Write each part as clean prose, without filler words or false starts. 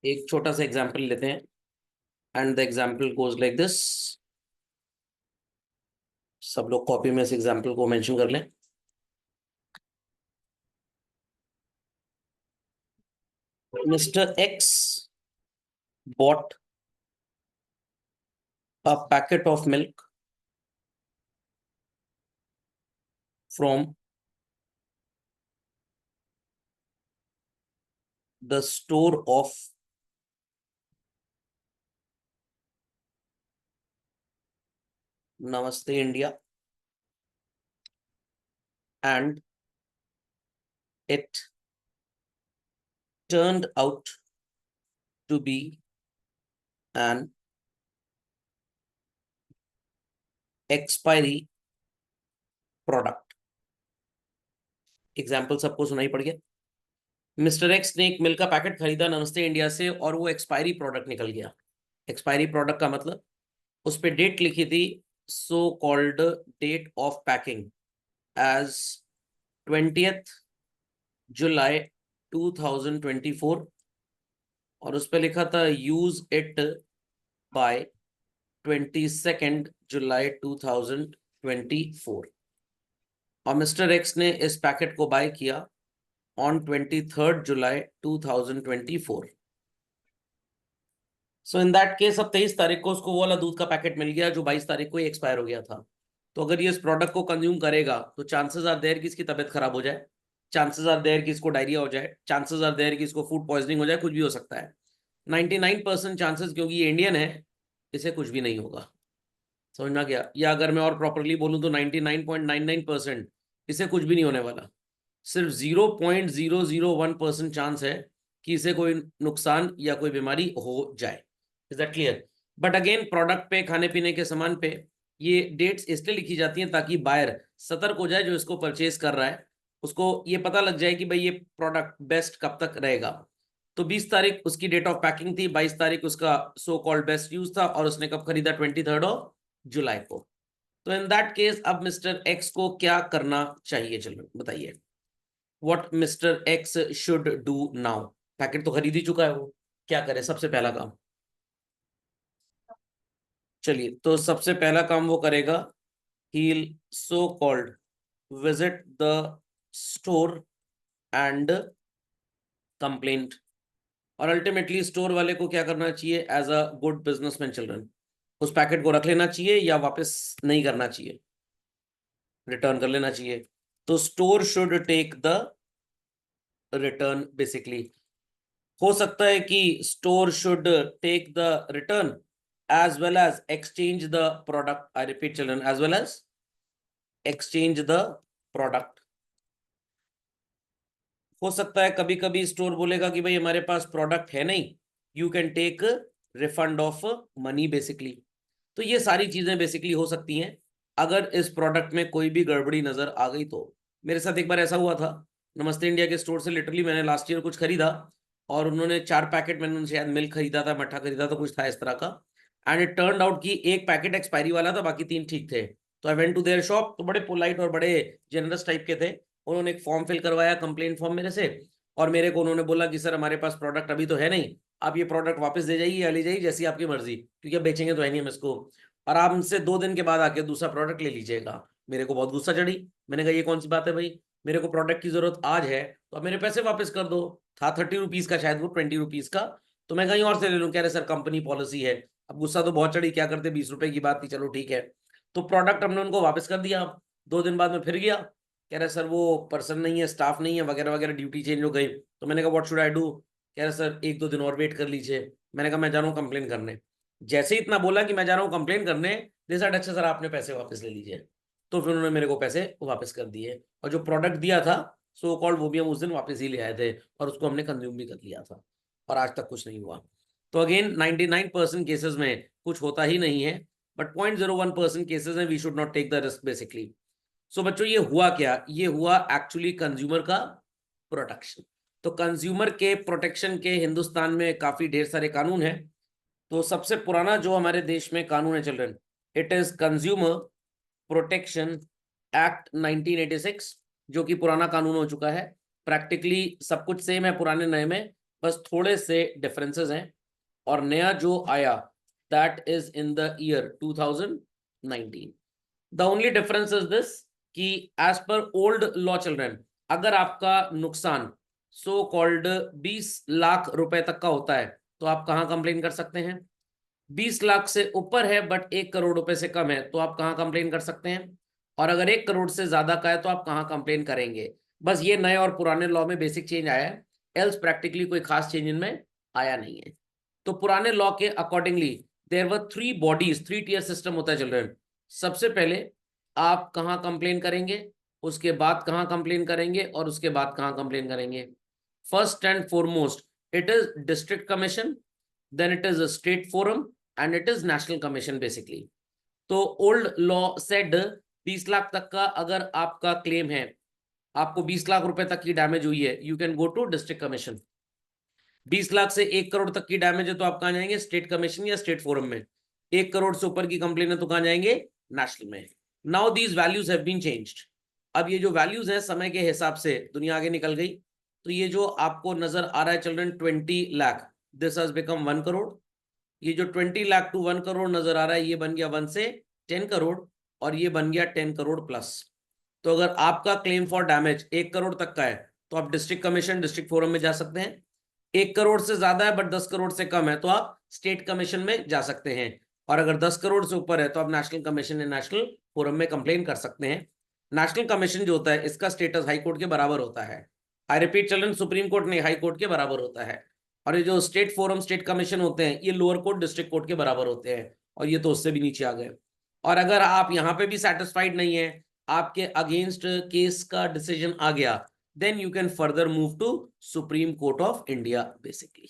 एक छोटा सा एग्जाम्पल लेते हैं and the example goes like this. सब लोग कॉपी में इस एग्जाम्पल को मेंशन कर लें। Mister X bought a packet of milk from the store of Namaste India and it turned out to be an expiry product। Example सबको सुनाई पड़ गया। मिस्टर एक्स ने एक मिल्क का पैकेट खरीदा नमस्ते इंडिया से और वो एक्सपायरी प्रोडक्ट निकल गया। एक्सपायरी प्रोडक्ट का मतलब उस पर डेट लिखी थी, so called date of packing as 20th जुलाई 2024 और उस पर लिखा था यूज इट बाय 22nd जुलाई 2024 और मिस्टर एक्स ने इस पैकेट को बाय किया on 23rd July 2024। So in that case अब 23 तारीख को उसको वो वाला दूध का पैकेट मिल गया जो 22 तारीख को ही एक्सपायर हो गया था। तो अगर ये इस प्रोडक्ट को कंज्यूम करेगा तो चांसेस आर देयर कि इसकी तबीयत खराब हो जाए, चांसेस आर देयर कि इसको डायरिया हो जाए, चांसेस आर देयर कि इसको फूड पॉइजनिंग हो जाए, कुछ भी हो सकता है। 99% चांसेस, क्योंकि ये इंडियन है, इसे कुछ भी नहीं होगा। समझना क्या? या अगर मैं और प्रॉपरली बोलूं तो 99.99% इसे कुछ भी नहीं होने वाला। सिर्फ 0.001% चांस है कि इसे कोई नुकसान या कोई बीमारी हो जाए। Is that clear? But again product पे, खाने पीने के सामान पे ये डेट्स इसलिए लिखी जाती हैं ताकि बायर सतर्क हो जाए, जो इसको परचेज कर रहा है उसको ये पता लग जाए कि भाई ये प्रोडक्ट बेस्ट कब तक रहेगा। तो 20 तारीख उसकी डेट ऑफ पैकिंग थी, 22 तारीख उसका सो कॉल्ड बेस्ट यूज था और उसने कब खरीदा? 23rd ऑफ जुलाई को। तो इन दैट केस अब मिस्टर एक्स को क्या करना चाहिए? चलो बताइए, what mister x should do now. Packet तो खरीद ही चुका है वो, क्या करे सबसे पहला काम? चलिए, तो सबसे पहला काम वो करेगा, he'll so called visit the store and complaint। और अल्टीमेटली स्टोर वाले को क्या करना चाहिए? As a good businessman children, उस पैकेट को रख लेना चाहिए या वापस नहीं करना चाहिए, रिटर्न कर लेना चाहिए। तो store should take the return basically. हो सकता है कि store should take the return as well as exchange the product. I repeat children, as well as exchange the product. हो सकता है कभी कभी स्टोर बोलेगा कि भाई हमारे पास प्रोडक्ट है नहीं, you can take refund of money basically. तो ये सारी चीजें बेसिकली हो सकती हैं अगर इस प्रोडक्ट में कोई भी गड़बड़ी नजर आ गई तो। मेरे साथ एक बार ऐसा हुआ था, नमस्ते इंडिया के स्टोर से लिटरली मैंने लास्ट ईयर कुछ खरीदा और उन्होंने 4 पैकेट, मैंने उनसे शायद मिल्क खरीदा था, मट्ठा खरीदा था, कुछ था इस तरह का। एंड इट टर्न आउट कि एक पैकेट एक्सपायरी वाला था, बाकी 3 ठीक थे। तो I went to their shop, तो बड़े पोलाइट और बड़े जेनरस टाइप के थे। उन्होंने एक फॉर्म फिल करवाया, कंप्लेंट फॉर्म मेरे से, और मेरे को उन्होंने बोला कि सर हमारे पास प्रोडक्ट अभी तो है नहीं, आप ये प्रोडक्ट वापस दे जाइए या ले जाइए, जैसी आपकी मर्जी, क्योंकि अब बेचेंगे तो है नहीं हम इसको, और आप हमसे 2 दिन के बाद आके दूसरा प्रोडक्ट ले लीजिएगा। मेरे को बहुत गुस्सा चढ़ी। मैंने कहा ये कौन सी बात है भाई, मेरे को प्रोडक्ट की जरूरत आज है तो आप मेरे पैसे वापस कर दो। था 30 रुपीज का, शायद वो 20 रुपीज का, तो मैं कहीं और से ले लूँ। कह रहे सर कंपनी पॉलिसी है। अब गुस्सा तो बहुत चढ़ी, क्या करते, 20 रुपए की बात थी, चलो ठीक है। तो प्रोडक्ट हमने उनको वापस कर दिया। 2 दिन बाद में फिर गया, कह रहे सर वो पर्सन नहीं है, स्टाफ नहीं है, वगैरह वगैरह, ड्यूटी चेंज हो गई। तो मैंने कहा व्हाट शुड आई डू? कह रहे सर 1-2 दिन और वेट कर लीजिए। मैंने कहा मैं जा रहा हूँ कंप्लेन करने। जैसे ही इतना बोला कि मैं जा रहा हूँ कंप्लेन करने, दे सेड अच्छा सर आपने पैसे वापस ले लीजिए। तो फिर उन्होंने मेरे को पैसे वापस कर दिए, और जो प्रोडक्ट दिया था सो कॉल्ड वो भी हम उस दिन वापस ही ले आए थे, और उसको हमने कंज्यूम भी कर लिया था, और आज तक कुछ नहीं हुआ। तो अगेन 99% केसेस में कुछ होता ही नहीं है, बट 0.01% केसेस में we should not take the risk basically. So बच्चों ये हुआ क्या? ये हुआ एक्चुअली कंज्यूमर का प्रोटेक्शन। तो कंज्यूमर के प्रोटेक्शन के हिंदुस्तान में काफी ढेर सारे कानून हैं। तो सबसे पुराना जो हमारे देश में कानून है children, it is consumer protection act 1986, जो कि पुराना कानून हो चुका है। प्रैक्टिकली सब कुछ सेम है पुराने नए में, बस थोड़े से डिफरेंसेस हैं। और नया जो आया that is in the year 2019। The only difference is this कि as per old law children, अगर आपका नुकसान सो कॉल्ड 20 लाख रुपए तक का होता है तो आप कहां कंप्लेन कर सकते हैं। 20 लाख से ऊपर है बट 1 करोड़ रुपए से कम है तो आप कहां कंप्लेन कर सकते हैं। और अगर 1 करोड़ से ज्यादा का है तो आप कहां कंप्लेन करेंगे। बस ये नए और पुराने लॉ में बेसिक चेंज आया है, एल्स प्रैक्टिकली कोई खास चेंज इनमें आया नहीं है। तो पुराने लॉ के accordingly there were 3 bodies, 3 tier system होता है चिल्ड्रन। सबसे पहले आप कहाँ कंप्लेन करेंगे, उसके बाद कहाँ कंप्लेन करेंगे और उसके बाद कहाँ कंप्लेन करेंगे। First and foremost it is district commission, then it is a state forum and it is national commission basically. तो ओल्ड लॉ सेड 20 लाख तक का अगर आपका क्लेम है, आपको 20 लाख रुपए तक की डैमेज हुई है, you can go to district commission. 20 lakh से 1 करोड़ तक की डैमेज है तो आप कहाँ जाएंगे, स्टेट कमीशन या स्टेट फोरम में। 1 करोड़ से ऊपर की कंप्लेन है तो कहाँ जाएंगे, नेशनल में। Now these values have been changed. अब ये जो वैल्यूज हैं समय के हिसाब से दुनिया आगे निकल गई। तो ये जो आपको नजर आ रहा है children 20 lakh, this has become 1 crore. ये जो 20 लाख टू 1 करोड़ नजर आ रहा है ये बन गया 1 से 10 करोड़, और ये बन गया 10 करोड़ प्लस। तो अगर आपका क्लेम फॉर डैमेज 1 करोड़ तक का है तो आप डिस्ट्रिक्ट कमीशन, डिस्ट्रिक्ट फोरम में जा सकते हैं। 1 करोड़ से ज्यादा है बट 10 करोड़ से कम है तो आप स्टेट कमीशन में जा सकते हैं। और अगर 10 करोड़ से ऊपर है तो आप नेशनल कमीशन या नेशनल फोरम में कंप्लेन कर सकते हैं। नेशनल कमीशन जो होता है इसका स्टेटस हाई कोर्ट के बराबर होता है। आई रिपीट चिल्ड्रन, सुप्रीम कोर्ट नहीं, हाई कोर्ट के बराबर होता है। और ये जो स्टेट फोरम, स्टेट कमीशन होते हैं ये लोअर कोर्ट, डिस्ट्रिक्ट कोर्ट के बराबर होते हैं, और ये तो उससे भी नीचे आ गए। और अगर आप यहाँ पे भी सेटिस्फाइड नहीं है, आपके अगेंस्ट केस का डिसीजन आ गया, then you can further move to Supreme Court of India basically.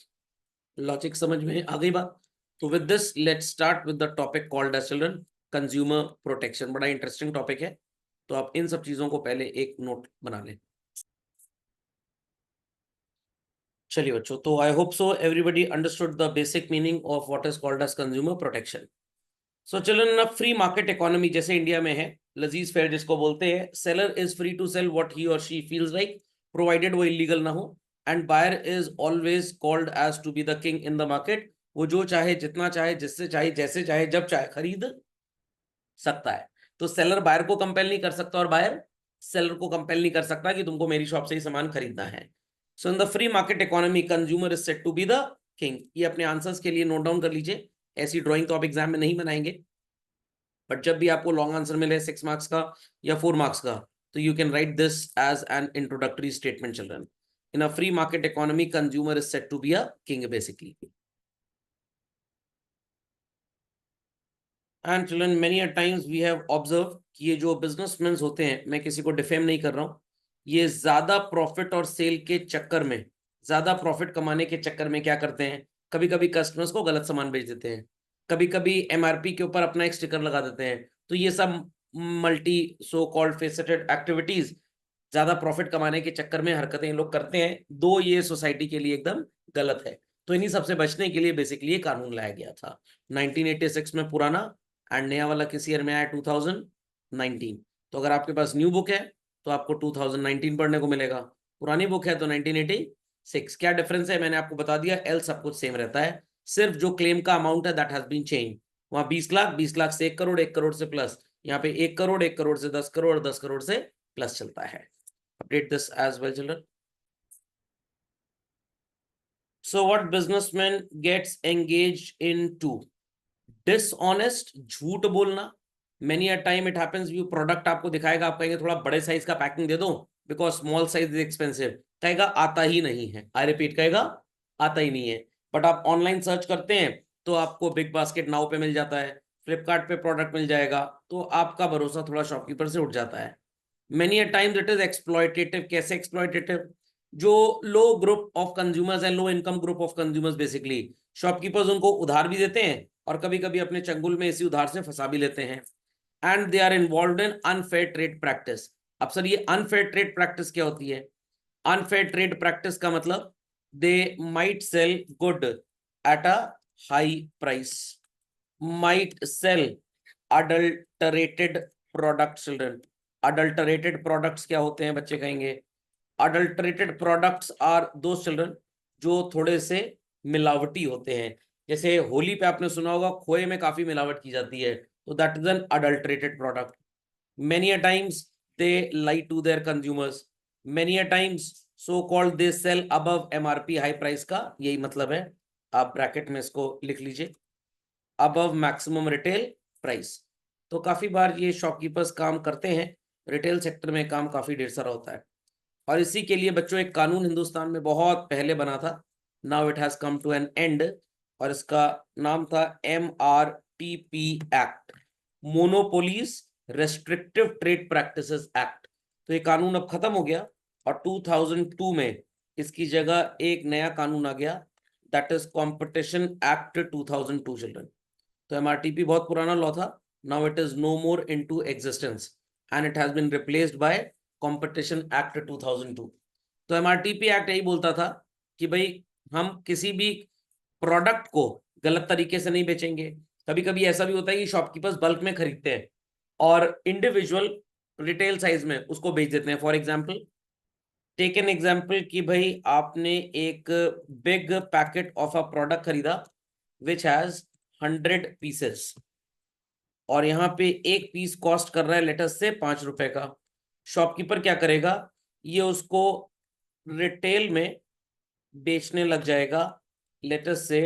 Logic समझ में आ गई बात। तो with this let's start with the topic called as children consumer protection. बड़ा इंटरेस्टिंग टॉपिक है, तो आप इन सब चीजों को पहले एक नोट बना लें। चलिए बच्चों, तो I hope so everybody understood the basic meaning of what is called as consumer protection. So children, free market economy जैसे इंडिया में है, लजीज फेयर जिसको बोलते हैं, seller is free to sell what he और शी फील्स लाइक, प्रोवाइडेड वो illegal ना हो। एंड buyer is always called as to be the king in the market. वो जो चाहे, जितना चाहे, जिससे चाहे, जैसे चाहे, जब चाहे खरीद सकता है। तो सेलर बायर को कंपेल नहीं कर सकता और बायर सेलर को कंपेल नहीं कर सकता कि तुमको मेरी शॉप से ही सामान खरीदना है। So in the free market economy consumer is set to be the king. ये अपने आंसर्स के लिए नोट डाउन कर लीजिए। ऐसी ड्राइंग तो आप एग्जाम में नहीं बनाएंगे, बट जब भी आपको लॉन्ग आंसर मिले 6 मार्क्स का या 4 मार्क्स का, तो you can write this as an introductory statement children. In a free market economy consumer is set to be a king basically. And children, many a times we have observe कि ये जो businessman होते हैं, मैं किसी को defame नहीं कर रहा हूँ, ये ज्यादा प्रॉफिट और सेल के चक्कर में, ज्यादा प्रॉफिट कमाने के चक्कर में क्या करते हैं, कभी कभी कस्टमर्स को गलत सामान बेच देते हैं, कभी कभी एमआरपी के ऊपर अपना एक स्टिकर लगा देते हैं। तो ये सब multi so called faceted activities, ज्यादा प्रॉफिट कमाने के चक्कर में हरकतें लोग करते हैं, दो ये सोसाइटी के लिए एकदम गलत है। तो इन्हीं सबसे बचने के लिए बेसिकली ये कानून लाया गया था 1986 में पुराना, एंड नया वाला किस ईयर में आया, 2019। तो अगर आपके पास न्यू बुक है तो आपको 2019 पढ़ने को मिलेगा, पुरानी बुक है तो 1986। क्या डिफरेंस है मैंने आपको बता दिया, एल सब कुछ सेम रहता है, सिर्फ जो क्लेम का अमाउंट है दैट हैज बीन चेंज। वहां 20 लाख, 20 लाख से 1 करोड़, 1 करोड़ से प्लस, यहाँ पे 1 करोड़, 1 करोड़ से 10 करोड़, 10 करोड़ से प्लस चलता है। Update this as well, children. So what businessman gets engaged into? Dishonest, झूठ बोलना। Many a time it happens, view product आपको दिखाएगा, आप कहेंगे थोड़ा बड़े साइज का पैकिंग दे दो because small size is expensive, कहेगा आता ही नहीं है, आई रिपीट कहेगा आता ही नहीं है। बट आप ऑनलाइन सर्च करते हैं तो आपको बिग बास्केट नाउ पे मिल जाता है, फ्लिपकार्ट पे प्रोडक्ट मिल जाएगा, तो आपका भरोसा थोड़ा शॉपकीपर से उठ जाता है। Many a times it is exploitative. कैसे एक्सप्लॉयटेटिव, जो low group of consumers and low income group of consumers basically, shopkeepers उनको उधार भी देते हैं और कभी कभी अपने चंगुल में इसी उधार से फंसा भी लेते हैं। And they are involve in unfair trade practice. अब सर ये अनफेयर ट्रेड प्रैक्टिस क्या होती है? अनफेयर ट्रेड प्रैक्टिस का मतलब they might sell good at a high price, might sell adulterated product. Children, adulterated products क्या होते हैं बच्चे कहेंगे? Adulterated products are those children जो थोड़े से मिलावटी होते हैं। जैसे होली पे आपने सुना होगा खोए में काफी मिलावट की जाती है, तो that is an adulterated product. many a times they lie to their consumers, many a times so called they sell above MRP high price का यही मतलब है, आप ब्रैकेट में इसको लिख लीजिए, above maximum retail price। तो काफी बार ये शॉपकीपर्स काम करते हैं, रिटेल सेक्टर में काम काफी ढेर सारा होता है। और इसी के लिए बच्चों एक कानून हिंदुस्तान में बहुत पहले बना था, now it has come to an end, और इसका नाम था MRTP act, monopolies restrictive trade practices act. तो ये कानून अब खत्म हो गया और 2002 में इसकी जगह एक नया कानून आ गया, that is competition act 2002 children. तो MRTP बहुत पुराना लॉ था, now it is no more into existence and it has been replaced by competition act 2002। तो MRTP एक्ट यही बोलता था कि भाई हम किसी भी प्रोडक्ट को गलत तरीके से नहीं बेचेंगे। कभी कभी ऐसा भी होता है कि शॉपकीपर्स बल्क में खरीदते हैं और इंडिविजुअल रिटेल साइज में उसको बेच देते हैं। For example, take an example कि भाई आपने एक big packet of a product खरीदा विच हैज 100 पीसेस, और यहाँ पे एक पीस कॉस्ट कर रहा है लेटस से 5 रुपए का। शॉपकीपर क्या करेगा, ये उसको रिटेल में बेचने लग जाएगा लेटस से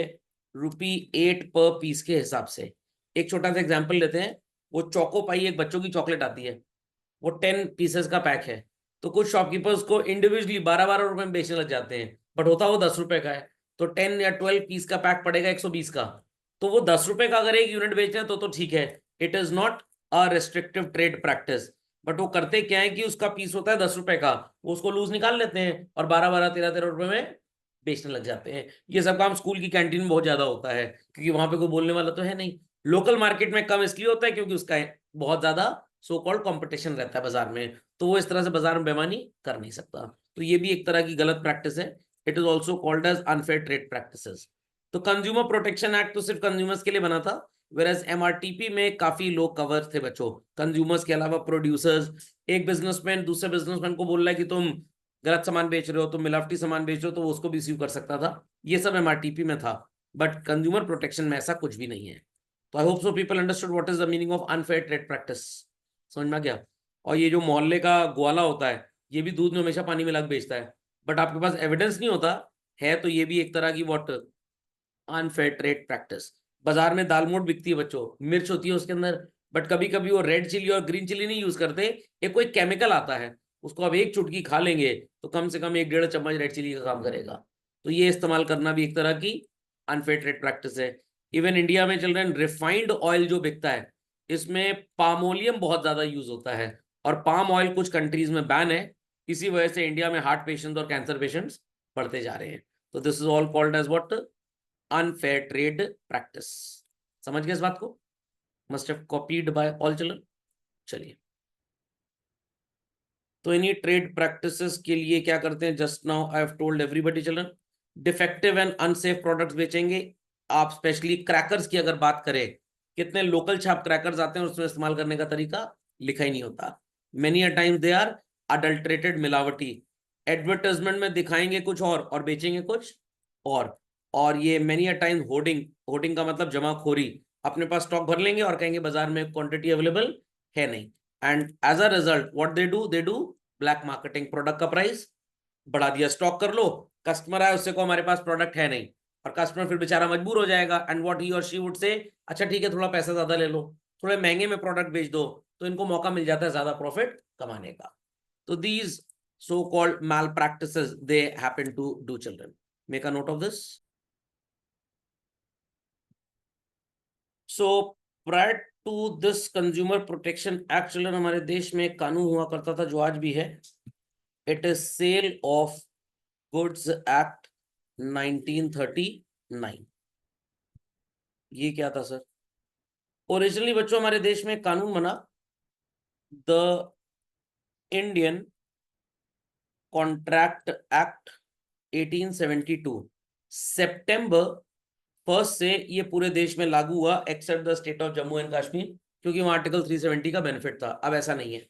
₹8 पर पीस के हिसाब से। एक छोटा सा एग्जांपल लेते हैं, वो चोको पाई एक बच्चों की चॉकलेट आती है, वो 10 पीसेस का पैक है, तो कुछ शॉपकीपर्स को इंडिविजुअली 12-12 रुपए में बेचने लग जाते हैं, बट होता वो 10 रुपए का है, तो 10 या 12 पीस का पैक पड़ेगा 120 का। तो वो 10 रुपए का अगर एक यूनिट बेच रहे हैं तो ठीक है, it is not a restrictive trade practice. But वो करते क्या है कि उसका पीस होता है 10 रुपए का, वो उसको लूज निकाल लेते हैं और 12-12, 13-13 रुपए में बेचने लग जाते हैं। ये सब काम स्कूल की कैंटीन में बहुत ज्यादा होता है, क्योंकि वहां पे कोई बोलने वाला तो है नहीं। लोकल मार्केट में कम इसलिए होता है क्योंकि उसका बहुत ज्यादा सो कॉल्ड कंपटीशन रहता है बाजार में, तो वो इस तरह से बाजार में बेईमानी कर नहीं सकता। तो ये भी एक तरह की गलत प्रैक्टिस है, it is also called as unfair trade practices. तो कंज्यूमर प्रोटेक्शन एक्ट तो सिर्फ कंज्यूमर्स के लिए बना था, वेरएज MRTP में काफी लोग कवर थे बच्चों, कंज्यूमर्स के अलावा प्रोड्यूसर्स। एक बिजनेसमैन दूसरे बिजनेसमैन को बोल रहा है कि तुम गलत सामान बेच रहे हो, तुम मिलावटी सामान बेच रहे हो, तो वो उसको भी सीव कर सकता था। ये सब MRTP में था, बट कंज्यूमर प्रोटेक्शन में ऐसा कुछ भी नहीं है। तो I hope so people understood what is the meaning of unfair trade practice. समझ में आ गया? और ये जो मोहल्ले का ग्वाला होता है, ये भी दूध में हमेशा पानी मिला के बेचता है, बट आपके पास एविडेंस नहीं होता है, तो ये भी एक तरह की व्हाट अनफेयर ट्रेड प्रैक्टिस। बाजार में दाल मोठ बिकती है बच्चों, मिर्च होती है उसके अंदर, बट कभी कभी वो रेड चिली और ग्रीन चिली नहीं यूज करते, एक कोई केमिकल आता है, उसको अब एक चुटकी खा लेंगे तो कम से कम 1-1.5 चम्मच रेड चिली का काम करेगा। तो ये इस्तेमाल करना भी एक तरह की अनफेयर ट्रेड प्रैक्टिस है। इवन इंडिया में चल रहे हैं रिफाइंड ऑयल जो बिकता है, इसमें पामोलियम बहुत ज्यादा यूज होता है, और पाम ऑयल कुछ कंट्रीज में बैन है, इसी वजह से इंडिया में हार्ट पेशेंट्स और कैंसर पेशेंट्स बढ़ते जा रहे हैं। तो this is all called as what, unfair trade practice. समझ गए इस बात को? Must have copied by all children. चलिए, तो इन्हीं ट्रेड प्रैक्टिसेस के लिए क्या करते हैं, just now I have told everybody children, defective and unsafe products बेचेंगे आप। स्पेशली क्रैकर्स की अगर बात करें, कितने लोकल छाप क्रैकर्स आते हैं, उसमें इस्तेमाल करने का तरीका लिखा ही नहीं होता। Many a times they are adulterated, मिलावटी। एडवर्टाइजमेंट में दिखाएंगे कुछ और बेचेंगे कुछ और ये many a time hoarding, hoarding का मतलब जमाखोरी, अपने पास स्टॉक भर लेंगे और कहेंगे बाजार में क्वांटिटी अवेलेबल है नहीं, and as a result what they do black marketing, product का प्राइस बढ़ा दिया, स्टॉक कर लो, कस्टमर आए उससे को हमारे पास प्रोडक्ट है नहीं, और कस्टमर फिर बेचारा मजबूर हो जाएगा, एंड व्हाट ही और शी वुड से, अच्छा ठीक है थोड़ा पैसा ज्यादा ले लो, थोड़े महंगे में प्रोडक्ट बेच दो, तो इनको मौका मिल जाता है ज्यादा प्रॉफिट कमाने का। तो these so called malpractices they happen to do children, make a note of this. So prior to this consumer protection act children, हमारे देश में एक कानून हुआ करता था जो आज भी है, it is sale of goods act 1939। ये क्या था सर? ओरिजिनली बच्चों हमारे देश में कानून बना, द इंडियन कॉन्ट्रैक्ट एक्ट 1872। सितंबर 1 से ये पूरे देश में लागू हुआ except the state of Jammu and Kashmir, क्योंकि वहां आर्टिकल 370 का बेनिफिट था। अब ऐसा नहीं है।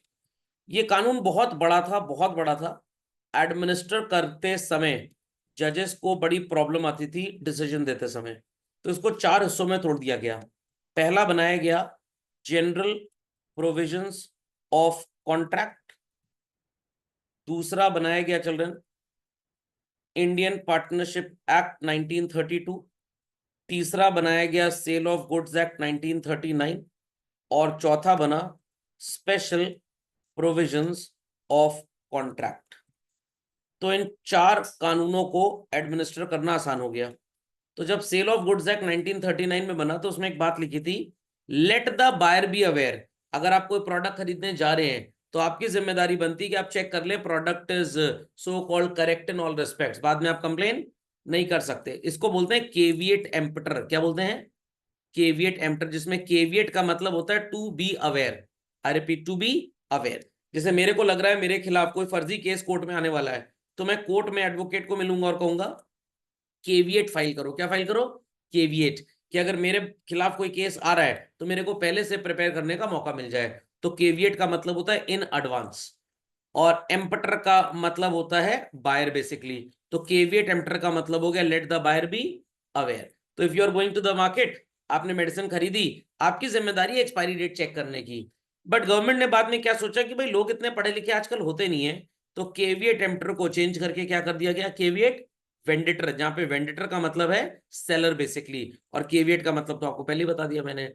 ये कानून बहुत बड़ा था, बहुत बड़ा था। एडमिनिस्टर करते समय जजेस को बड़ी प्रॉब्लम आती थी डिसीजन देते समय, तो इसको 4 हिस्सों में तोड़ दिया गया। पहला बनाया गया जनरल प्रोविजंस ऑफ कॉन्ट्रैक्ट, दूसरा बनाया गया चिल्ड्रन इंडियन पार्टनरशिप एक्ट 1932, तीसरा बनाया गया सेल ऑफ गुड्स एक्ट 1939 और चौथा बना स्पेशल प्रोविजंस ऑफ कॉन्ट्रैक्ट। तो इन 4 कानूनों को एडमिनिस्टर करना आसान हो गया। तो जब सेल ऑफ गुड्स एक्ट 1939 में बना तो उसमें एक बात लिखी थी, let the buyer be aware. अगर आप कोई प्रोडक्ट खरीदने जा रहे हैं तो आपकी जिम्मेदारी बनती है कि आप चेक कर ले product is so called correct in all respects, बाद में आप कंप्लेन नहीं कर सकते। इसको बोलते हैं केविएट एम्पटर। क्या बोलते हैं? केविएट एम्पटर, जिसमें केविएट का मतलब होता है to be aware. I repeat, to be aware. जैसे मेरे को लग रहा है मेरे खिलाफ कोई फर्जी केस कोर्ट में आने वाला है, तो मैं कोर्ट में एडवोकेट को मिलूंगा और कहूंगा केविएट फाइल करो। क्या फाइल करो? केविएट, कि अगर मेरे खिलाफ कोई केस आ रहा है तो मेरे को पहले से प्रिपेयर करने का मौका मिल जाए। तो केविएट का मतलब होता है इन एडवांस, और एम्पटर का मतलब होता है बायर बेसिकली। तो केविएट एम्पटर का मतलब हो गया let the buyer be aware. तो if you are going to the market, आपने मेडिसिन खरीदी, आपकी जिम्मेदारी है एक्सपायरी डेट चेक करने की। बट गवर्नमेंट ने बाद में क्या सोचा कि भाई लोग इतने पढ़े लिखे आजकल होते नहीं है, तो केविएट एम्पटर को चेंज करके क्या कर दिया गया, केविएट वेंडेटर, जहां पे वेंडेटर का मतलब है सेलर बेसिकली, और केविएट का मतलब तो आपको पहले ही बता दिया मैंने।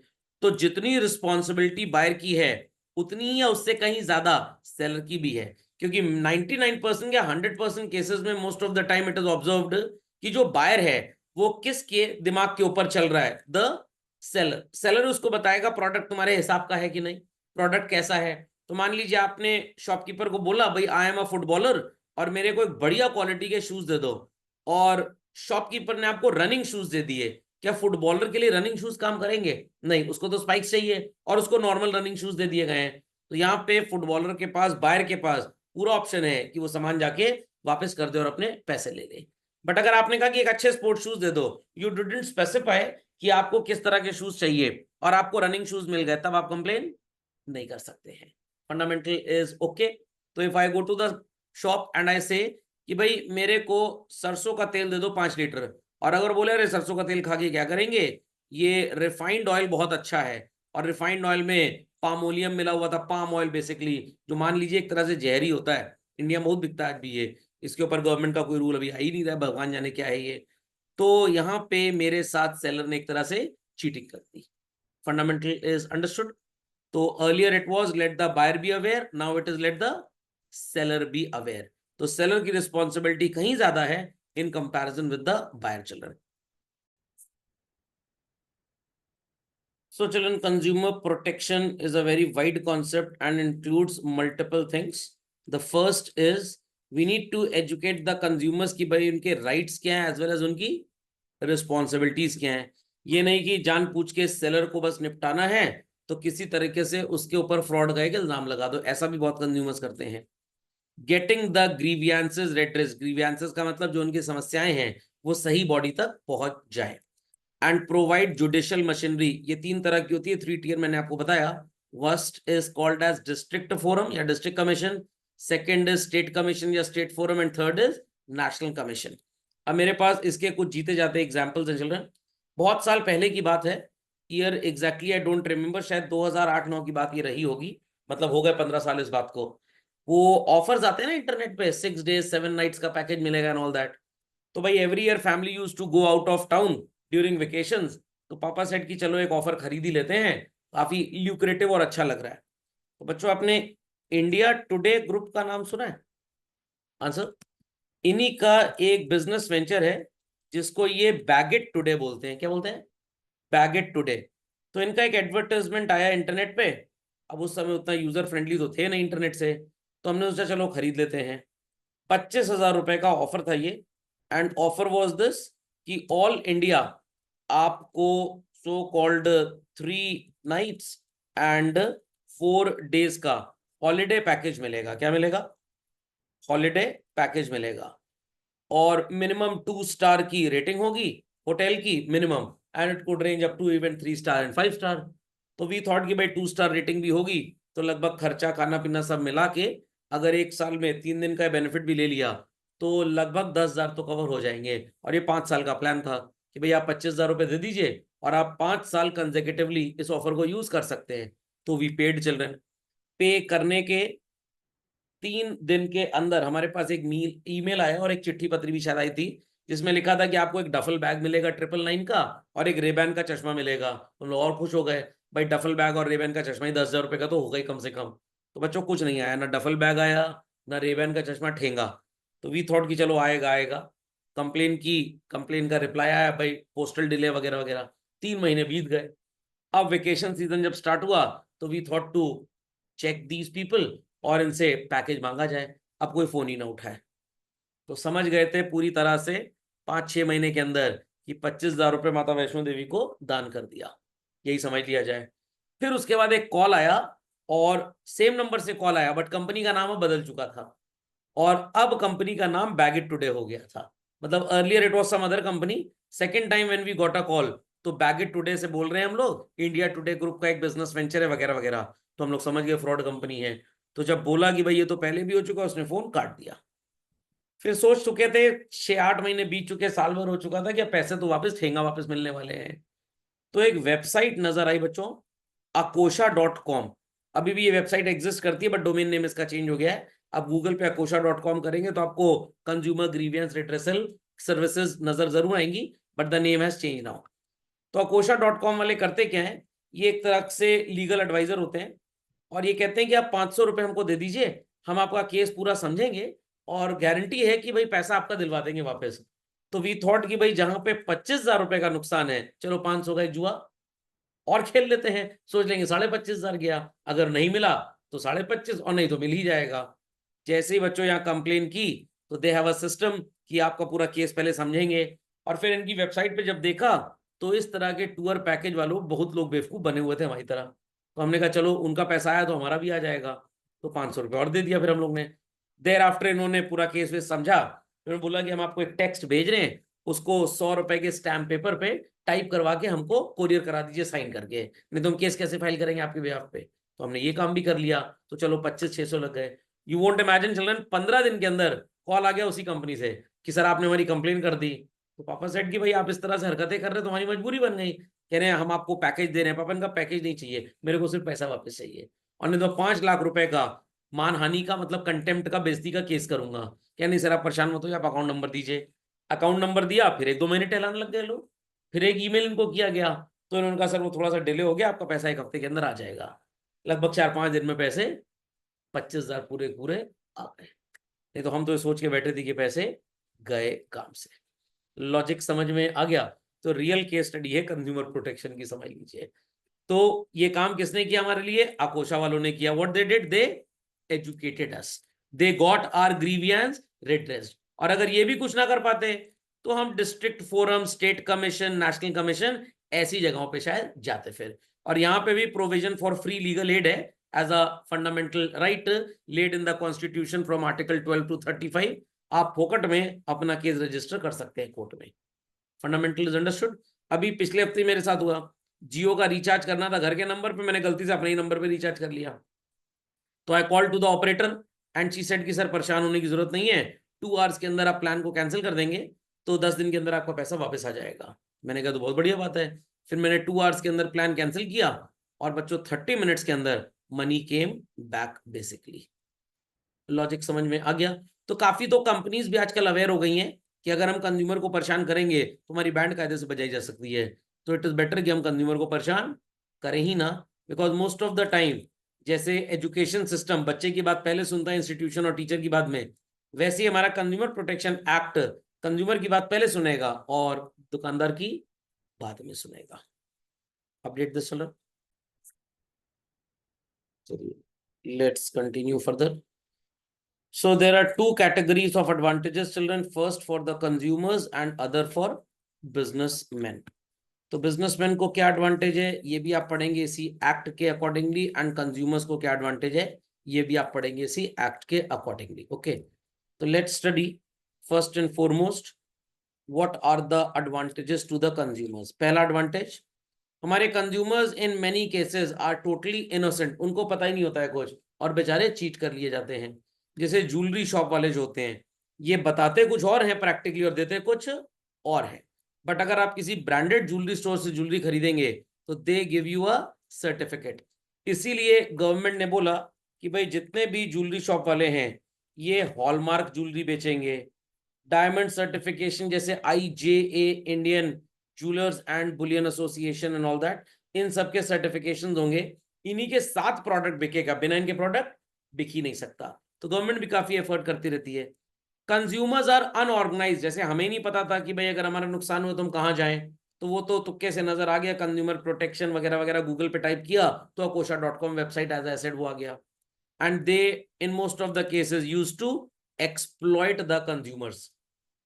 तो जितनी रिस्पॉन्सिबिलिटी बायर की है उतनी या उससे कहीं ज्यादा सेलर की भी है, क्योंकि 99% या 100% केसेस में most of the time it is observed कि जो बायर है वो किसके दिमाग के ऊपर चल रहा है, द सेलर। सेलर उसको बताएगा प्रोडक्ट तुम्हारे हिसाब का है कि नहीं, प्रोडक्ट कैसा है। तो मान लीजिए आपने शॉपकीपर को बोला भाई आई एम अ फुटबॉलर और मेरे को एक बढ़िया क्वालिटी के शूज दे दो, और शॉपकीपर ने आपको रनिंग शूज दे दिए। क्या फुटबॉलर के लिए रनिंग शूज काम करेंगे? नहीं, उसको तो स्पाइक्स चाहिए, और उसको नॉर्मल रनिंग शूज दे दिए गए हैं। तो यहाँ पे फुटबॉलर के पास, बायर के पास पूरा ऑप्शन है कि वो सामान जाके वापस कर दे और अपने पैसे ले ले। बट अगर आपने कहा कि एक अच्छे स्पोर्ट्स शूज दे दो, यू डिडंट स्पेसिफाई कि आपको किस तरह के शूज चाहिए, और आपको रनिंग शूज मिल गए, तब आप कंप्लेन नहीं कर सकते हैं। Fundamental is okay. तो if I go to the shop and I say कि भाई मेरे को सरसों का तेल दे दो 5 लीटर, और अगर बोले अरे सरसों का तेल खा के क्या करेंगे, ये रिफाइंड ऑयल बहुत अच्छा है, और रिफाइंड ऑयल में पामोलियम मिला हुआ था, पाम ऑयल बेसिकली, जो मान लीजिए एक तरह से जहरी होता है, इंडिया में बहुत बिकता है आज भी ये, इसके ऊपर गवर्नमेंट का कोई रूल अभी आ ही नहीं रहा, भगवान जाने क्या है ये। तो यहाँ पे मेरे साथ सेलर ने एक तरह से चीटिंग कर दी। Fundamental is understood. तो earlier it was let the buyer be aware, now it is let the seller be aware. तो सेलर की रिस्पॉन्सिबिलिटी कहीं ज्यादा है in comparison with the buyer children. So children, consumer protection is a very wide concept and includes multiple things. The first is we need to educate the consumers कि भाई उनके rights क्या हैं as well as उनकी responsibilities क्या हैं। ये नहीं कि जान पूछ के सेलर को बस निपटाना है तो किसी तरीके से उसके ऊपर फ्रॉड का एक इल्जाम लगा दो, ऐसा भी बहुत कंज्यूमर्स करते हैं। गेटिंग द ग्रीवियंसेस रेड्रेस, ग्रीवियंसेस का मतलब जो उनकी समस्याएं हैं वो सही बॉडी तक पहुंच जाए। एंड प्रोवाइड जुडिशियल मशीनरी, ये 3 तरह की होती है, 3 टियर मैंने आपको बताया। First is called as district forum या district commission, second is state commission या state forum, and third is national commission. अब मेरे पास इसके कुछ जीते जाते एग्जाम्पल्स हैं चिल्ड्रन। बहुत साल पहले की बात है, year exactly I don't remember, शायद 2008-9 की बात ये रही होगी, मतलब हो गए 15 साल इस बात को। वो ऑफर्स आते हैं ना इंटरनेट पे, 6 days 7 nights का पैकेज मिलेगा एंड ऑल दैट। तो भाई every year family use to go out of town during vacations, तो पापा सेट की चलो एक ऑफर खरीद ही लेते हैं, काफी ल्यूक्रेटिव और अच्छा लग रहा है। तो बच्चों आपने इंडिया टुडे ग्रुप का नाम सुना है? आंसर, इन्हीं का एक बिजनेस वेंचर है जिसको ये बैगेट टुडे बोलते हैं। क्या बोलते हैं? Baguette today. तो इनका एक एडवर्टाइजमेंट आया इंटरनेट पे, अब उस समय उतना यूजर फ्रेंडली तो थे नहीं इंटरनेट से, तो हमने सोचा चलो खरीद लेते हैं। 25,000 रुपए का ऑफर था ये, एंड ऑफर वाज दिस कि ऑल इंडिया आपको so called 3 nights and 4 days का हॉलीडे पैकेज मिलेगा। क्या मिलेगा? हॉलीडे पैकेज मिलेगा, और मिनिमम 2 स्टार की रेटिंग होगी होटल की minimum, and it could range up to even 3 star and 5 star. तो वी थॉट कि भाई 2 स्टार रेटिंग भी होगी तो लगभग खर्चा खाना पीना सब मिला के अगर एक साल में 3 दिन का बेनिफिट भी ले लिया तो लगभग 10,000 तो कवर हो जाएंगे। और ये 5 साल का प्लान था कि भाई आप 25,000 रुपये दे दीजिए और आप 5 साल कंसेक्यूटिवली इस ऑफर को यूज कर सकते हैं। तो वी पेड चिल्ड्रन। पे करने के 3 दिन के अंदर हमारे पास एक ईमेल आया और एक चिट्ठी पत्री भी शायद आई थी, जिसमें लिखा था कि आपको एक डफल बैग मिलेगा 999 का और एक रेबैन का चश्मा मिलेगा। हम लोग और खुश हो गए, भाई डफल बैग और रेबैन का चश्मा ही 10,000 रुपये का तो होगा ही कम से कम। तो बच्चों कुछ नहीं आया, ना डफल बैग आया ना रेबैन का चश्मा ठेंगा। तो वी थॉट कि चलो आएगा आएगा। कंप्लेन की, कंप्लेन का रिप्लाई आया भाई पोस्टल डिले वगैरह वगैरह। 3 महीने बीत गए। अब वेकेशन सीजन जब स्टार्ट हुआ तो we thought to check these people और इनसे पैकेज मांगा जाए। अब कोई फोन ही ना उठाए, तो समझ गए थे पूरी तरह से 5-6 महीने के अंदर कि 25,000 रुपये माता वैष्णो देवी को दान कर दिया, यही समझ लिया जाए। फिर उसके बाद एक कॉल आया और सेम नंबर से कॉल आया, बट कंपनी का नाम अब बदल चुका था और अब कंपनी का नाम बैग इट टुडे हो गया था। मतलब earlier it was some other company, second time when we got a call तो बैग इट टुडे से बोल रहे हैं हम लोग, इंडिया टुडे ग्रुप का एक बिजनेस वेंचर है वगैरह वगैरह। तो हम लोग समझ गए फ्रॉड कंपनी है। तो जब बोला कि भाई ये तो पहले भी हो चुका, उसने फोन काट दिया। फिर सोच चुके थे 6-8 महीने बीत चुके, साल भर हो चुका था कि पैसे तो वापस ठेंगा वापस मिलने वाले हैं। तो एक वेबसाइट नजर आई बच्चों, akosha.com। अभी भी ये वेबसाइट एग्जिस्ट करती है बट डोमेन नेम इसका चेंज हो गया है। आप गूगल पे akosha.com करेंगे तो आपको कंज्यूमर ग्रीवियंस रिट्रेसल सर्विसेज नजर जरूर आएंगी, but the name has change now. तो akosha.com वाले करते क्या है, ये एक तरह से लीगल एडवाइजर होते हैं और ये कहते हैं कि आप 500 रुपये हमको दे दीजिए, हम आपका केस पूरा समझेंगे और गारंटी है कि भाई पैसा आपका दिलवा देंगे वापस। तो वी थॉट कि भाई जहां पे 25,000 रुपए का नुकसान है, चलो 500 का एक जुआ और खेल लेते हैं। सोच लेंगे 25,500 गया, अगर नहीं मिला तो 25,500 और नहीं तो मिल ही जाएगा। जैसे ही बच्चों यहाँ कंप्लेन की तो दे हैव अ सिस्टम कि आपका पूरा केस पहले समझेंगे। और फिर इनकी वेबसाइट पे जब देखा तो इस तरह के टूर पैकेज वालों बहुत लोग बेवकूफ बने हुए थे हमारी तरह। तो हमने कहा चलो उनका पैसा आया तो हमारा भी आ जाएगा। तो 500 रुपये और दे दिया फिर हम लोग ने। देर आफ्टर इन्होंने पूरा केस वेस समझा, फिर बोला कि हम आपको एक टेक्स्ट भेज रहे हैं, उसको 100 रुपए के स्टैम्प पेपर पे टाइप करवा के हमको कोरियर करा दीजिए साइन करके, नहीं तो हम केस कैसे फाइल करेंगे आपके बिहाफ पे। तो हमने ये काम भी कर लिया। तो चलो 2500-600 लग गए। यू वोंट इमेजिन चिल्ड्रन, 15 दिन के अंदर कॉल आ गया उसी कंपनी से कि सर आपने हमारी कंप्लेन कर दी। तो पापा सेड कि भाई आप इस तरह से हरकतें कर रहे हो तो हमारी मजबूरी बन गई। कह रहे हैं हम आपको पैकेज दे रहे हैं। पापा इनका पैकेज नहीं चाहिए, मेरे को सिर्फ पैसा वापस चाहिए। और नहीं तो 5 लाख रुपए का मानहानि का मतलब कंटेम्प्ट का, बेइज्जती का केस करूंगा। क्या नहीं सर आप परेशान मत हो, आप अकाउंट नंबर दीजिए। अकाउंट नंबर दिया, फिर 1-2 महीने टहलाने लग गए लोग। फिर एक ईमेल इनको किया गया तो इन्होंने कहा सर वो थोड़ा सा डिले हो गया, आपका पैसा 1 हफ्ते के अंदर आ जाएगा। लगभग 4-5 दिन में पैसे 25,000 पूरे पूरे आ गए। नहीं तो हम तो सोच के बैठे थे कि पैसे गए काम से। लॉजिक समझ में आ गया। तो रियल केस स्टडी है कंज्यूमर प्रोटेक्शन की, समझ लीजिए। तो ये काम किसने किया हमारे लिए? आकोशा वालों ने किया। What they did, they educated us, they got our grievance redressed. और अगर ये भी कुछ ना कर पाते तो हम district forum, state commission, national commission ऐसी जगहों पे शायद जाते फिर। और यहां पे भी provision for free legal aid है as a fundamental right laid in the constitution from article 12 to 35। आप फोकट में अपना केस रजिस्टर कर सकते हैं कोर्ट में। Fundamental is understood. अभी पिछले हफ्ते मेरे साथ हुआ, जियो का रिचार्ज करना था घर के नंबर पे, मैंने गलती से अपने ही नंबर पे रिचार्ज कर लिया। तो I call to the operator and she said कि सर परेशान होने की जरूरत नहीं है, 2 आवर्स के अंदर आप प्लान को कैंसिल कर देंगे तो 10 दिन के अंदर आपका पैसा वापस आ जाएगा। मैंने कहा तो बहुत बढ़िया बात है। फिर मैंने 2 आवर्स के अंदर प्लान कैंसिल किया और बच्चों 30 मिनट्स के अंदर money came back basically. Logic समझ में आ गया। तो काफी तो कंपनीज भी आजकल अवेयर हो गई हैं कि अगर हम कंज्यूमर को परेशान करेंगे तो हमारी बैंड कायदे से बजाई जा सकती है। तो इट इज बेटर कि हम कंज्यूमर को परेशान करें ही ना। Because most of the time जैसे एजुकेशन सिस्टम बच्चे की बात पहले सुनता है इंस्टीट्यूशन और टीचर की बाद में, वैसे ही हमारा कंज्यूमर प्रोटेक्शन एक्ट कंज्यूमर की बात पहले सुनेगा और दुकानदार की बाद में सुनेगा। Update this children. चलिए let's continue further. So there are 2 categories of advantages, children. First for the consumers and other for businessmen. तो बिजनेसमैन को क्या एडवांटेज है ये भी आप पढ़ेंगे इसी एक्ट के अकॉर्डिंगली, एंड कंज्यूमर्स को क्या एडवांटेज है ये भी आप पढ़ेंगे इसी एक्ट के अकॉर्डिंगली। ओके, तो let's study first and foremost what are the advantages to the consumers. पहला एडवांटेज, हमारे consumers in many cases are totally innocent, उनको पता ही नहीं होता है कुछ और बेचारे चीट कर लिए जाते हैं। जैसे ज्वेलरी शॉप वाले जो होते हैं, ये बताते कुछ और है प्रैक्टिकली और देते कुछ और है। बट अगर आप किसी ब्रांडेड ज्वेलरी स्टोर से ज्वेलरी खरीदेंगे तो they give you a certificate. इसीलिए गवर्नमेंट ने बोला कि भाई जितने भी ज्वेलरी शॉप वाले हैं ये हॉलमार्क ज्वेलरी बेचेंगे, डायमंड सर्टिफिकेशन जैसे IJA, Indian jewellers and bullion association and all that, इन सब के सर्टिफिकेशन होंगे, इन्हीं के साथ प्रोडक्ट बिकेगा, बिना इनके प्रोडक्ट बिक ही नहीं सकता। तो गवर्नमेंट भी काफी एफर्ट करती रहती है। कंज्यूमर्स आर अनऑर्गेनाइज, जैसे हमें नहीं पता था कि भाई अगर हमारा नुकसान हुआ तो हम कहाँ जाएं, तो वो तो तुक्के से नजर आ गया, कंज्यूमर प्रोटेक्शन वगैरह वगैरह गूगल पे टाइप किया तो akosa.com website as I said वो आ गया। And they in most of the cases use to exploit the consumers.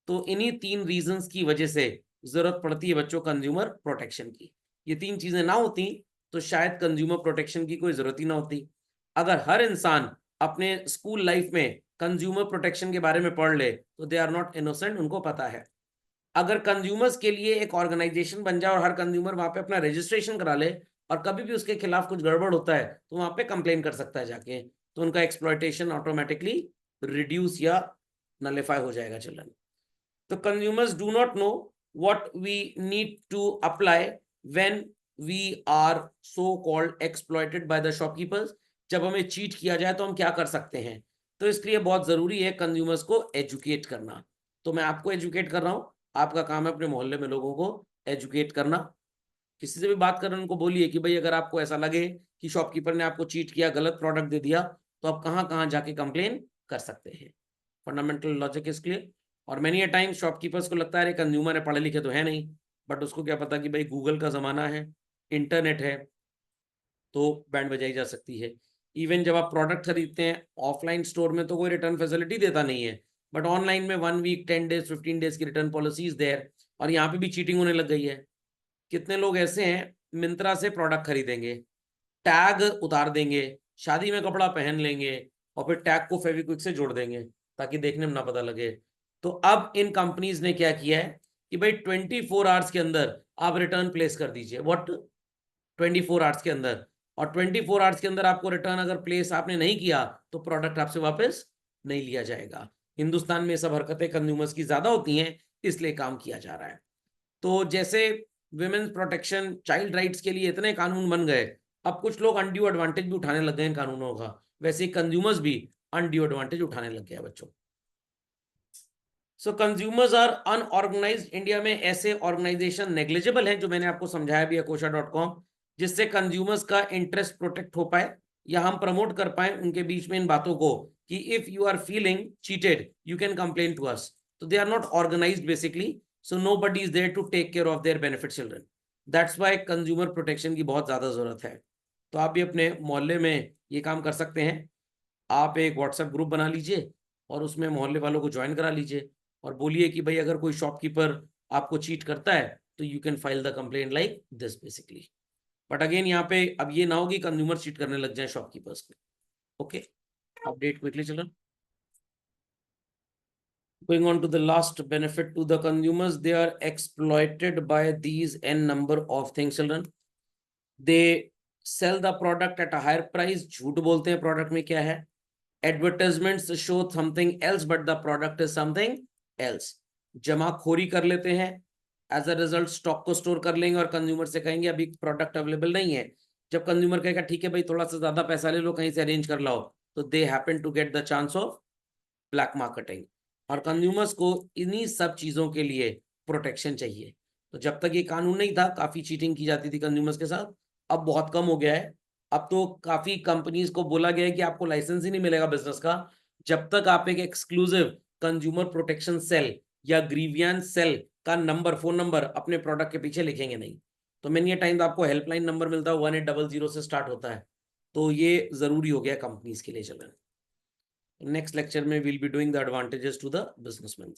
तो इन्हीं 3 रीजंस की वजह से जरूरत पड़ती है बच्चों कंज्यूमर प्रोटेक्शन की। ये 3 चीजें ना होती तो शायद कंज्यूमर प्रोटेक्शन की कोई जरूरत ही ना होती। अगर हर इंसान अपने स्कूल लाइफ में कंज्यूमर प्रोटेक्शन के बारे में पढ़ ले तो दे आर नॉट इनोसेंट, उनको पता है। अगर कंज्यूमर्स के लिए एक ऑर्गेनाइजेशन बन जाए और हर कंज्यूमर वहां पे अपना रजिस्ट्रेशन करा ले और कभी भी उसके खिलाफ कुछ गड़बड़ होता है तो वहां पे कंप्लेन कर सकता है जाके, तो उनका एक्सप्लॉयटेशन ऑटोमेटिकली रिड्यूस या नलिफाई हो जाएगा चिल्ड्रन। तो consumers do not know what we need to apply when we are so called exploited by the shopkeepers। जब हमें चीट किया जाए तो हम क्या कर सकते हैं, तो इसलिए बहुत जरूरी है कंज्यूमर्स को एजुकेट करना। तो मैं आपको एजुकेट कर रहा हूं, आपका काम है अपने मोहल्ले में लोगों को एजुकेट करना। किसी से भी बात करें उनको बोलिए कि भाई अगर आपको ऐसा लगे कि शॉपकीपर ने आपको चीट किया, गलत प्रोडक्ट दे दिया, तो आप कहाँ कहाँ जाके कंप्लेन कर सकते हैं। Fundamental logic is clear. और मैनी अ टाइम शॉपकीपर्स को लगता है कंज्यूमर है, पढ़े लिखे तो है नहीं, बट उसको क्या पता कि भाई गूगल का जमाना है, इंटरनेट है, तो बैंड बजाई जा सकती है। इवन जब आप प्रोडक्ट खरीदते हैं ऑफलाइन स्टोर में तो कोई रिटर्न फैसिलिटी देता नहीं है, बट ऑनलाइन में 1 वीक 10 डेज 15 डेज की रिटर्न पॉलिसीज देयर, और यहाँ पे भी चीटिंग होने लग गई है। कितने लोग ऐसे हैं मिंत्रा से प्रोडक्ट खरीदेंगे, टैग उतार देंगे, शादी में कपड़ा पहन लेंगे और फिर टैग को फेविक्विक से जोड़ देंगे ताकि देखने में ना पता लगे। तो अब इन कंपनीज ने क्या किया है कि भाई 24 आवर्स के अंदर आप रिटर्न प्लेस कर दीजिए। व्हाट, 24 आवर्स के अंदर, और 24 आवर्स के अंदर आपको रिटर्न अगर प्लेस आपने नहीं किया तो प्रोडक्ट आपसे वापस नहीं लिया जाएगा। हिंदुस्तान में सब हरकतें कंज्यूमर्स की ज्यादा होती हैं, इसलिए काम किया जा रहा है। तो जैसे विमेन्स प्रोटेक्शन, चाइल्ड राइट्स के लिए इतने कानून बन गए, अब कुछ लोग अनड्यू एडवांटेज भी उठाने लग गए इन कानूनों का, वैसे ही कंज्यूमर्स भी अनड्यू एडवांटेज उठाने लग गए हैं बच्चों। So consumers are unorganised. India में ऐसे ऑर्गेनाइजेशन नेग्लिजिबल हैं जो मैंने आपको समझाया भी akosa.com, जिससे कंज्यूमर्स का इंटरेस्ट प्रोटेक्ट हो पाए या हम प्रमोट कर पाए उनके बीच में इन बातों को कि if you are feeling cheated you can complain to us. तो they are not organised basically, so nobody is there to take care of their benefit children. That's why consumer protection की बहुत ज्यादा जरूरत है। तो आप भी अपने मोहल्ले में ये काम कर सकते हैं। आप एक व्हाट्सएप ग्रुप बना लीजिए और उसमें मोहल्ले वालों को ज्वाइन करा लीजिए और बोलिए कि भाई अगर कोई शॉपकीपर आपको चीट करता है तो you can file the complaint like this basically. But again यहाँ पे अब ये ना हो कि कंज्यूमर चीट करने लग जाए शॉपकीपर्स को। Okay, update quickly children. Going on to the last benefit to the consumers, they are exploited by these n number of things children. They sell the product at a higher price, झूठ बोलते हैं product में क्या है, advertisements show something else but the product is something else, जमाखोरी कर लेते हैं, एज अ रिजल्ट स्टॉक को स्टोर कर लेंगे और कंज्यूमर से कहेंगे अभी प्रोडक्ट अवेलेबल नहीं है। जब कंज्यूमर कहेगा ठीक है भाई थोड़ा सा ज्यादा पैसा ले लो कहीं से अरेंज कर लाओ, तो they happen to get the chance of black marketing. और कंज्यूमर्स को इन्हीं सब चीजों के लिए प्रोटेक्शन चाहिए। तो जब तक ये कानून नहीं था काफी चीटिंग की जाती थी कंज्यूमर्स के साथ, अब बहुत कम हो गया है। अब तो काफी कंपनीज को बोला गया है कि आपको लाइसेंस ही नहीं मिलेगा बिजनेस का जब तक आप एक एक्सक्लूसिव कंज्यूमर प्रोटेक्शन सेल या ग्रीवियंस सेल का नंबर, फोन नंबर अपने प्रोडक्ट के पीछे लिखेंगे नहीं। तो मैंने ये टाइम आपको हेल्पलाइन नंबर मिलता है 1800 से स्टार्ट होता है, तो ये जरूरी हो गया कंपनीज के लिए। चलें नेक्स्ट लेक्चर में we'll be doing the advantages to the businessman.